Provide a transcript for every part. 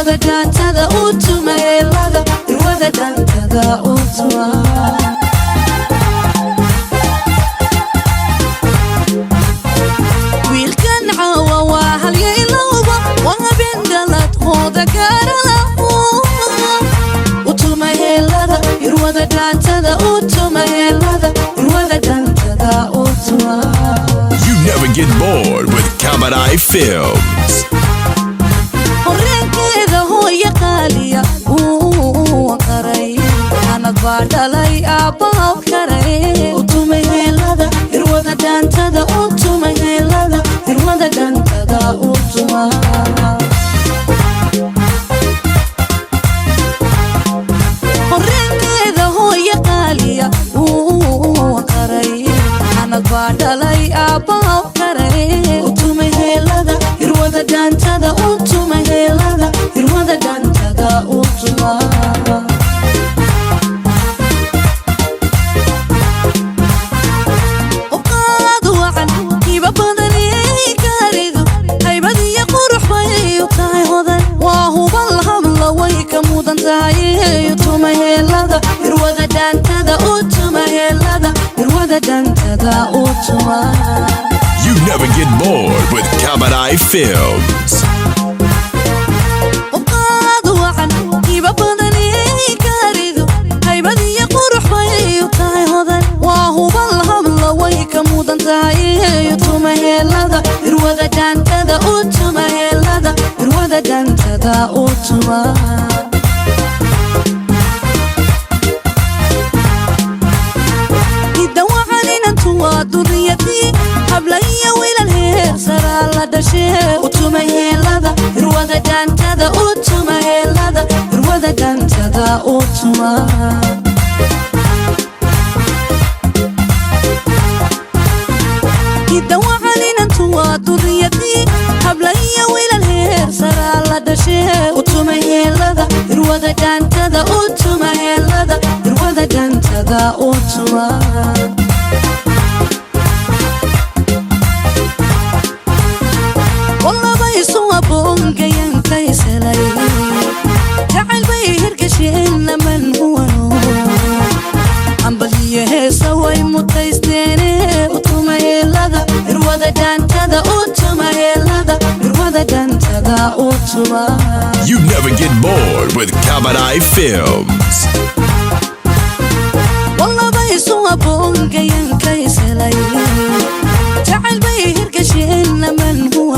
irwada dhaantada u tuma heelada irwada dhaantada u tuma wiilkan caawa waa halyeelowba waa bindalad hooda gaaralahu u tuma heelada irwada dhaantada u tuma heelada irwada dhaantada u tuma. You never get bored with Kamadai Films. horeenkeeda hooya qaaliya qaray anad baa dhalay aabbaha karay u tuma heelada irwada dhaantada u tuma heelada irwada dhaantada u tuma horeenkeeda hooya qaaliya qaray anad baa dhalay aabbaha karay u tuma heelada irwada dhaantada u tuma heelada irwada dhaantada u tuma uqaad wacan hiba badaniyay kaaridu haybad iyo qurux bay u tahay hodan waa hubal habla way ka mudan tahay u tuma heelada irwada dhaantada u tuma heelada irwada dhaantada u tuma. You never get bored with Kamadai Films. uqaad wacan hiba badaniyay kaaridu haybad iyo qurux bay u tahay hodan waa hubal habla way ka mudan tahay u tuma heelada irwada dhaantada u tuma heelada irwada dhaantada u tuma. duriyadii habla iyo wiilal heer saraa la dhashee u tuma heelada irwada dhaantada u tuma heelada irwada dhaantada u tuma. idawacaninantu waa duriyadii habla iyo wiilal heer saraa la dhashee u tuma heelada irwada dhaantada u tuma heelada irwada dhaantada u tuma. جعل بيه الكشين لمن هو عمبليه هيسا وي متيستيني وطوما هيلادا إروادا دانتادا أوتوما هيلادا إروادا دانتادا أوتوما. You never get bored with Kamadai Films. والله بيسوا بونجين كيسلي جعل بيه الكشين لمن هو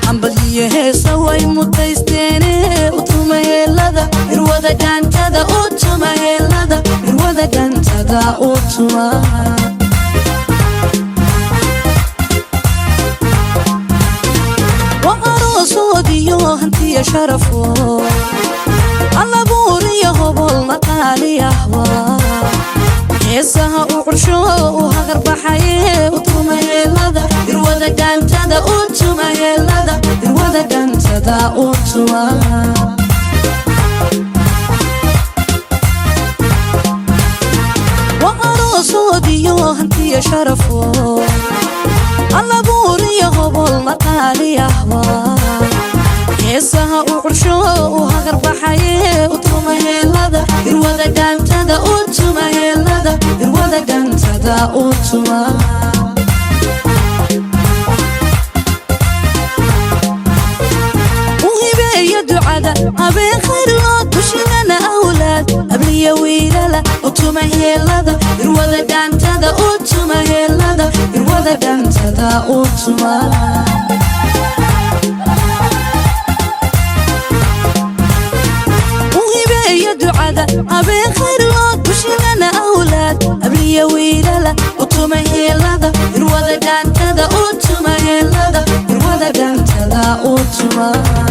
عمبليه هيسا وي متيستيني وطوما هيلادا إروادا دانتادا أوتوما هيلادا إروادا دانتادا أوتوما. وأروسو ديو هنتي شرفو الله بوري هبول مقالي أهوا هيساها وعرشو وهغر بحيه وطوما هيلادا إروادا دانتادا أوتوما هيلادا إروادا دانتادا أوتوما. وأروسو ديو هنتي شرفو الله بوري هبول مقالي أهوا هيساها وعرشو وهغر بحيه وطوما هيلادا إروادا دانتادا أوتوما هيلادا إروادا دانتادا أوتوما. وهبي دعادا أبي خير لو تشيلنا أولاد أبلي ويلالا أوتوما هيلادا إروادا دانتادا أوتوما هيلادا إروادا دانتادا أوتوما. أبي خير لو تشيلنا أولاد أبلي ويلالا أوتوما هيلادا إروادا دانتادا أوتوما هيلادا إروادا دانتادا أوتوما.